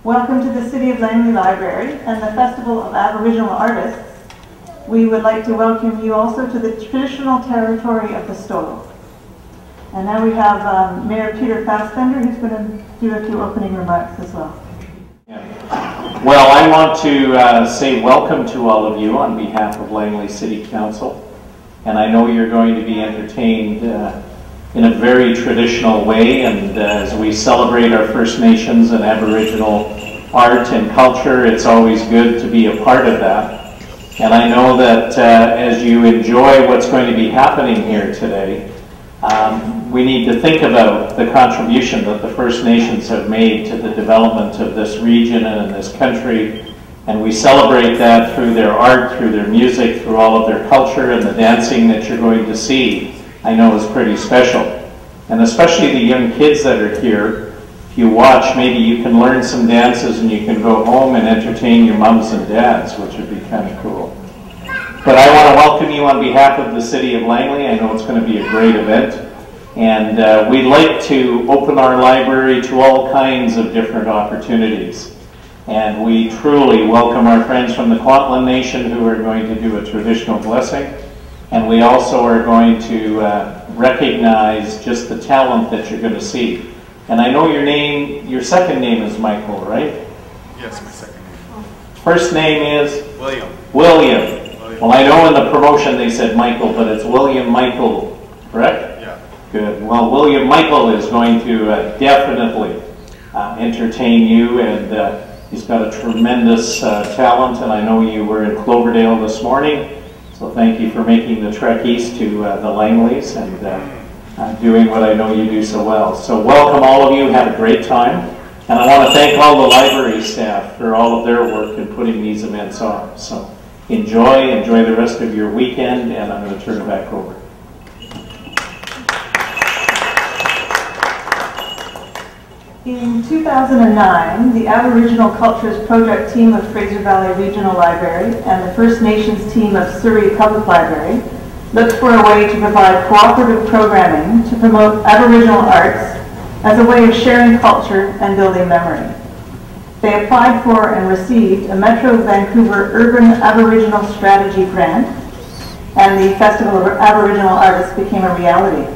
Welcome to the City of Langley Library and the Festival of Aboriginal Artists. We would like to welcome you also to the traditional territory of the Stolo. And now we have Mayor Peter Fassbender, who's going to do a few opening remarks as well. Well, I want to say welcome to all of you on behalf of Langley City Council. And I know you're going to be entertained in a very traditional way, and as we celebrate our First Nations and Aboriginal art and culture, it's always good to be a part of that. And I know that as you enjoy what's going to be happening here today, we need to think about the contribution that the First Nations have made to the development of this region and in this country. And we celebrate that through their art, through their music, through all of their culture, and the dancing that you're going to see, I know, is pretty special. And especially the young kids that are here, if you watch, maybe you can learn some dances and you can go home and entertain your mums and dads, which would be kind of cool. But I want to welcome you on behalf of the City of Langley. I know it's going to be a great event. And we'd like to open our library to all kinds of different opportunities. And we truly welcome our friends from the Kwantlen Nation who are going to do a traditional blessing. And we also are going to recognize just the talent that you're going to see. And I know your name, your second name is Michael, right? Yes, my second name. First name is? William. William. Well, I know in the promotion they said Michael, but it's William Michael, correct? Yeah. Good. Well, William Michael is going to definitely entertain you, and he's got a tremendous talent, and I know you were in Cloverdale this morning. So thank you for making the trek east to the Langleys and doing what I know you do so well. So welcome all of you, have a great time. And I want to thank all the library staff for all of their work in putting these events on. So enjoy the rest of your weekend, and I'm going to turn it back over. In 2009, the Aboriginal Cultures Project team of Fraser Valley Regional Library and the First Nations team of Surrey Public Library looked for a way to provide cooperative programming to promote Aboriginal arts as a way of sharing culture and building memory. They applied for and received a Metro Vancouver Urban Aboriginal Strategy Grant, and the Festival of Aboriginal Artists became a reality.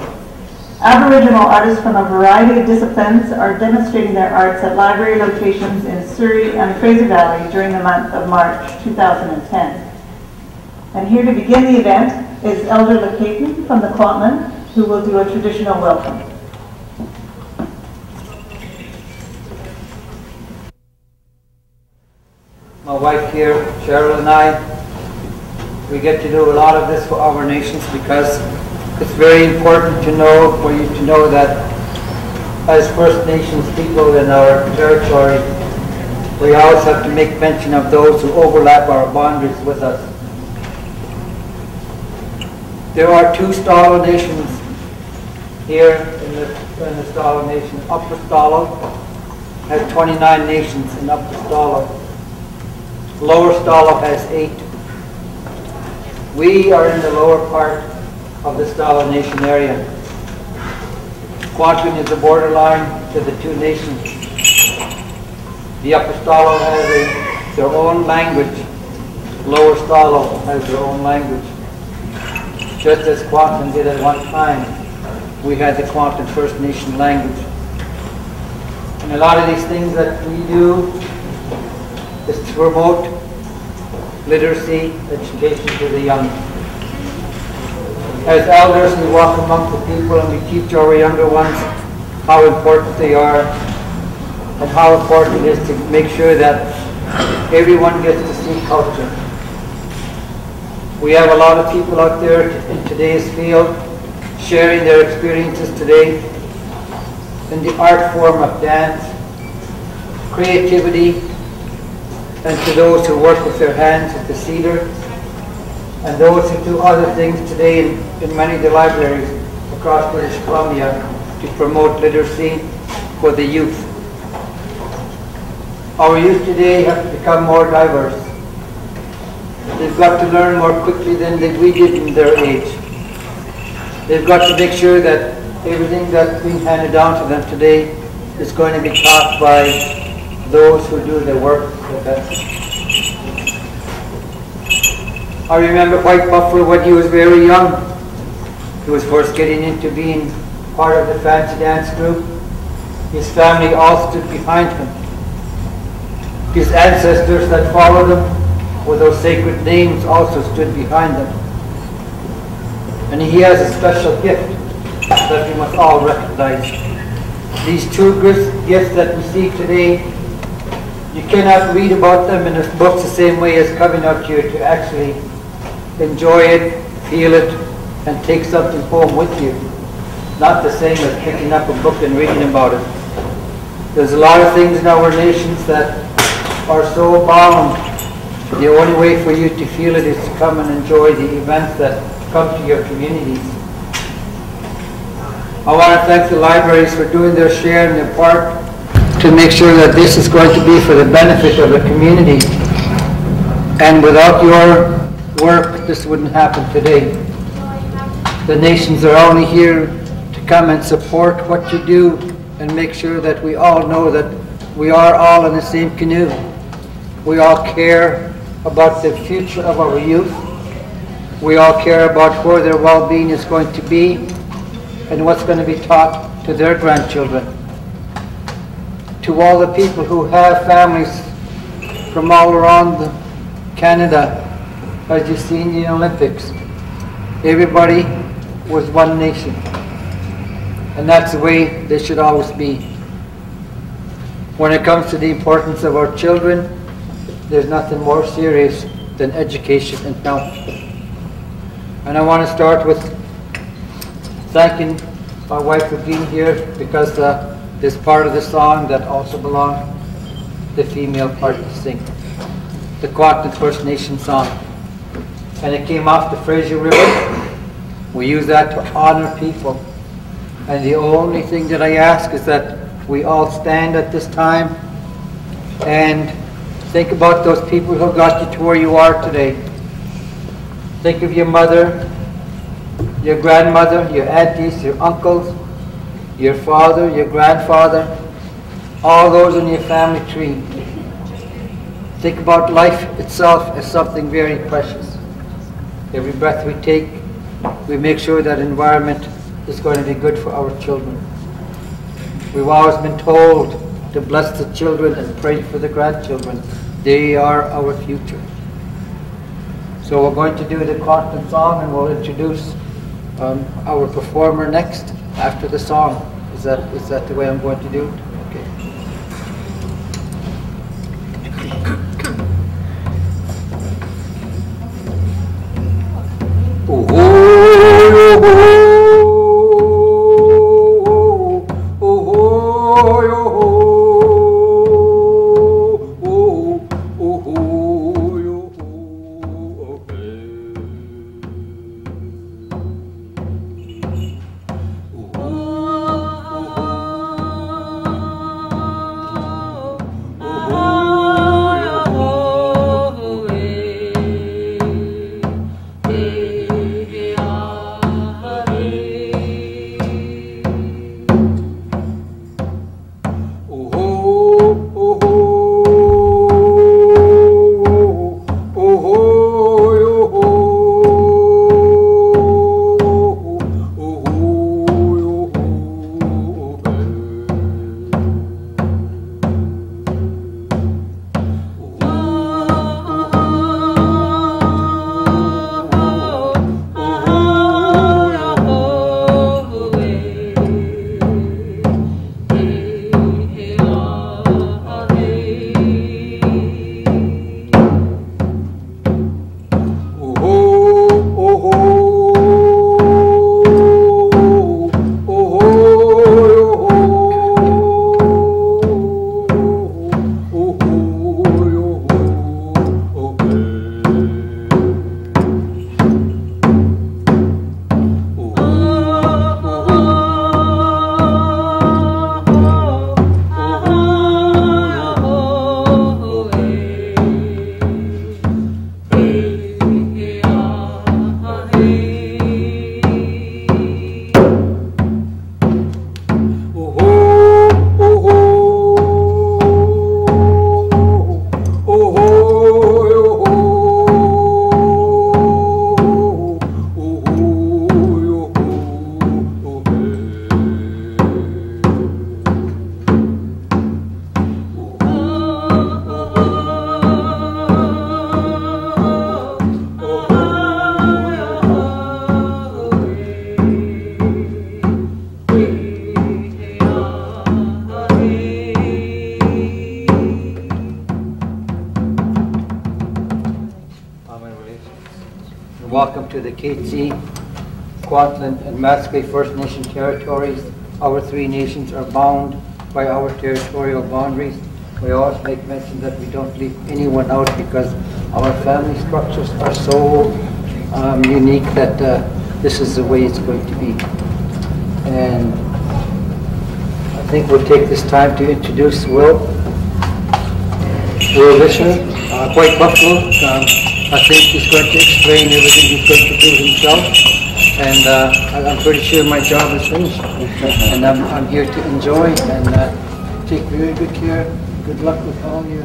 Aboriginal artists from a variety of disciplines are demonstrating their arts at library locations in Surrey and Fraser Valley during the month of March 2010. And here to begin the event is Elder Lekeytun from the Kwantlen, who will do a traditional welcome. My wife here, Cheryl, and I, we get to do a lot of this for our nations because it's very important to know, for you to know that as First Nations people in our territory, we always have to make mention of those who overlap our boundaries with us. There are two Stalo nations here in the Stalo nation. Upper Stalo has 29 nations in Upper Stalo. Lower Stalo has 8. We are in the lower part of the Stalo Nation area. Kwantlen is the borderline to the two nations. The Upper Stalo has their own language. Lower Stalo has their own language. Just as Kwantlen did at one time, we had the Kwantlen First Nation language. And a lot of these things that we do is to promote literacy, education to the young. As elders, we walk among the people and we teach our younger ones how important they are and how important it is to make sure that everyone gets to see culture. We have a lot of people out there in today's field sharing their experiences today in the art form of dance, creativity, and to those who work with their hands at the cedar, and those who do other things today in many of the libraries across British Columbia to promote literacy for the youth. Our youth today have to become more diverse. They've got to learn more quickly than we did in their age. They've got to make sure that everything that's being handed down to them today is going to be taught by those who do the work the best. I remember White Buffalo when he was very young. He was first getting into being part of the fancy dance group. His family all stood behind him. His ancestors that followed him with those sacred names also stood behind them. And he has a special gift that we must all recognize. These two gifts that we see today, you cannot read about them in the books the same way as coming out here to actually enjoy it, feel it, and take something home with you. Not the same as picking up a book and reading about it. There's a lot of things in our nations that are so bound. The only way for you to feel it is to come and enjoy the events that come to your communities. I want to thank the libraries for doing their share and their part to make sure that this is going to be for the benefit of the community. And without your work, this wouldn't happen today. The nations are only here to come and support what you do and make sure that we all know that we are all in the same canoe. We all care about the future of our youth. We all care about where their well-being is going to be and what's going to be taught to their grandchildren. To all the people who have families from all around Canada, as you see in the Olympics, everybody was one nation. And that's the way they should always be. When it comes to the importance of our children, there's nothing more serious than education and health. And I want to start with thanking my wife for being here, because this part of the song that also belongs to the female part to sing, the Kwantlen First Nation song. And it came off the Fraser River. We use that to honor people. And the only thing that I ask is that we all stand at this time and think about those people who got you to where you are today. Think of your mother, your grandmother, your aunties, your uncles, your father, your grandfather, all those in your family tree. Think about life itself as something very precious. Every breath we take, we make sure that environment is going to be good for our children. We've always been told to bless the children and pray for the grandchildren. They are our future. So we're going to do the Kwantlen song, and we'll introduce our performer next after the song. Is that the way I'm going to do it? Oh to the Lekeytun, Kwantlen, and Masqué First Nation territories. Our three nations are bound by our territorial boundaries. We always make mention that we don't leave anyone out because our family structures are so unique that this is the way it's going to be. And I think we'll take this time to introduce Will Lisher, quite Buffalo. I think he's going to explain everything he's going to do himself. And I'm pretty sure my job is finished. And I'm here to enjoy and take very good care. Good luck with all your